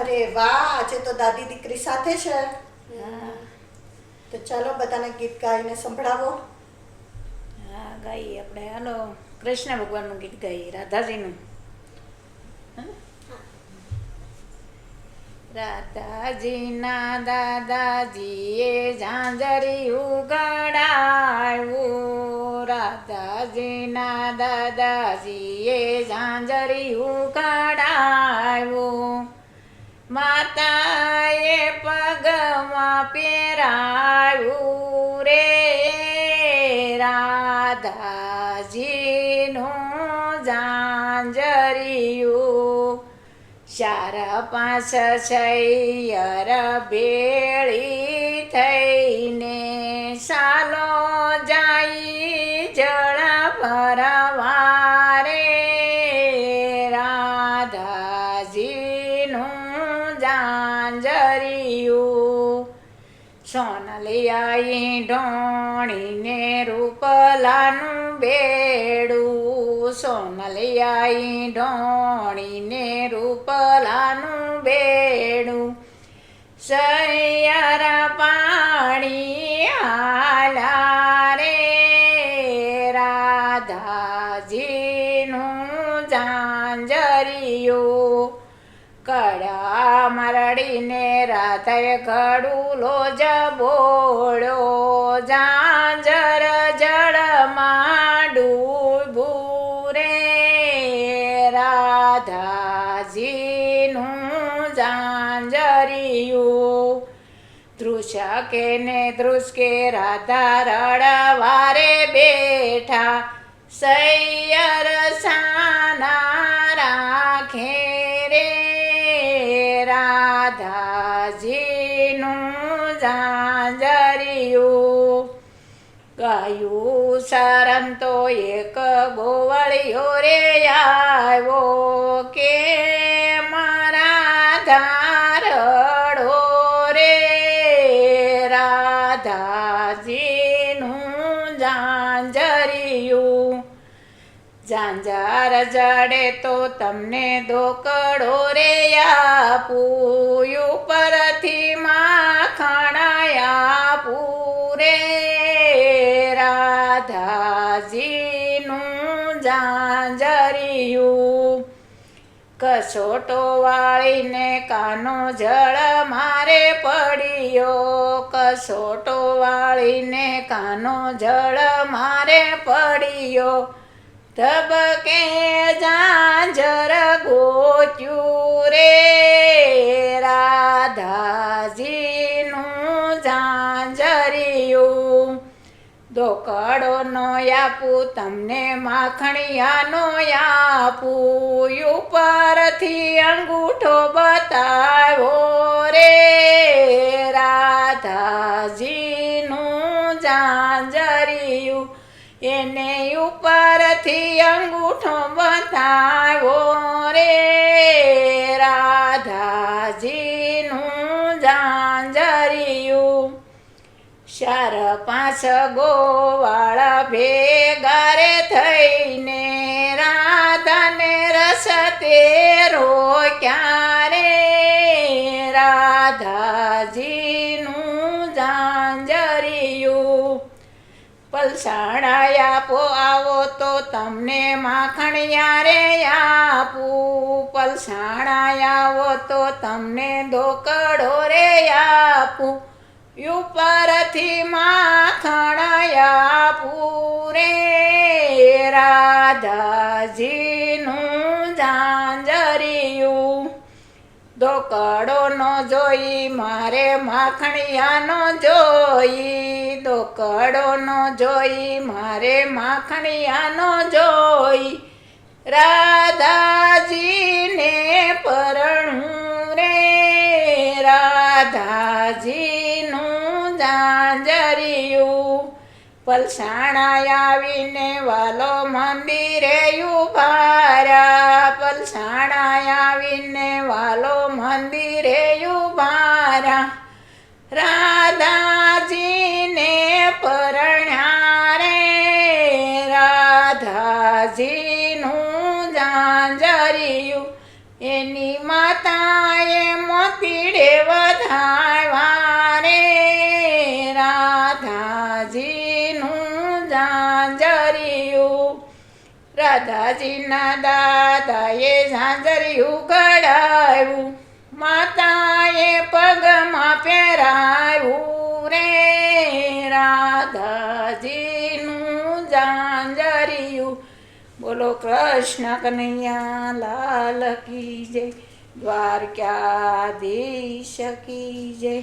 અરે વાહ, આજે તો દાદી દીકરી સાથે છે. હા તો ચાલો બધાને ગીત ગાઈને સંભળાવો. હા ગાઈએ આપણે. હાલો, કૃષ્ણ ભગવાનનું ગીત ગાઈએ, રાધાજીનું. રાધાજીના દાદાજીએ ઝાંઝરિયું ઘડાવ્યું. રાધાજીના દાદાજીએ ઝાંઝરિયું ઘડાવ્યું. માતાએ પગમાં પહેરાવ્યું રે રાધાજીનું ઝાંઝરિયું. 4 5 સૈયર ભેળી થઈને સાલો જાય જળ ભરવા રે રાધાજીનું ઝાંઝરિયું. સોનલિયાઈ ઢોણીને રૂપલાનું બેડું. સોનલિયાઈ ઢોણીને રૂપલાનું બેડું. સૈયર પાણી હાલા રે રાધાજીનું ઝાંઝરિયું. કડા મરડીને રાધાએ ઘડુલો જબોળ્યો. ઝાંઝર જળમાં ડૂબ્યું રે રાધાજીનું ઝાંઝરિયું. ધ્રુસકે ને ધ્રુસકે રાધા રડવારે બેઠા. સૈયર સાના રાખે રે રાધાજીનું ઝાંઝરિયું. ગાયું શરમ તો એક ગોવળિયો રે આવ્યો કે મારા ધારડો રે રાધાજીનું ઝાંઝરિયું. ઝાંઝર જડે તો તમને ધોકડો રે આપું. ઉપરથી માખણ આપું રે રાધાજીનું ઝાંઝરિયું. કસોટો વાળીને કાનો જળ મારે પડ્યો. કસોટો વાળીને કાનો જળ મારે પડ્યો. ધબકે ઝાંઝર ગોત્યું રે રાધાજીનું ઝાંઝરિયું. ધોકડો નો આપું તમને માખણિયાનો આપું. ઉપરથી અંગૂઠો બતાવ્યો રે રાધાજીનું ઝાંઝરિયું. એને ઉપરથી અંગૂઠો બતાવ્યો રે રાધાજીનું ઝાંઝરિયું. 4 5 ગોવાળા ભેગા રે થઈને રાધાને રસ્તે રોક્યા રે રાધાજીનું ઝાંઝરિયું. પલસાણા આપો આવો તો તમને માખણિયા રે આપું. પલસાણા આવો તો તમને ધોકડો રે આપું. ઉપરથી માખણ આપું રે રાધાજીનું ઝાંઝરિયું. ધોકડો નો જોઈ મારે માખણિયાનો જોઈ. ધોકડો નો જોઈ મારે માખણિયાનો જોઈ. રાધાજીને પરણું રે રાધાજીનું ઝાંઝરિયું. પલસાણા આવીને વાલો મંદિરે ઉભાર્યા. પલસાણા આવીને વાલો મંદિરે ઉભાર્યા. રાધાજીને પરણ્યા રે રાધાજીનું ઝાંઝરિયું. એની માતાએ પીડે વધાવ્યા રે રાધાજીનું ઝાંઝરિયું રાધાજીના દાદાએ ઝાંઝરિયું ઘડાવ્યું માતાએ પગમાં પહેરાવ્યું રે રાધાજીનું ઝાંઝરિયું બોલો કૃષ્ણ કનૈયા લાલ કી જય દ્વારકાધીશ કી જય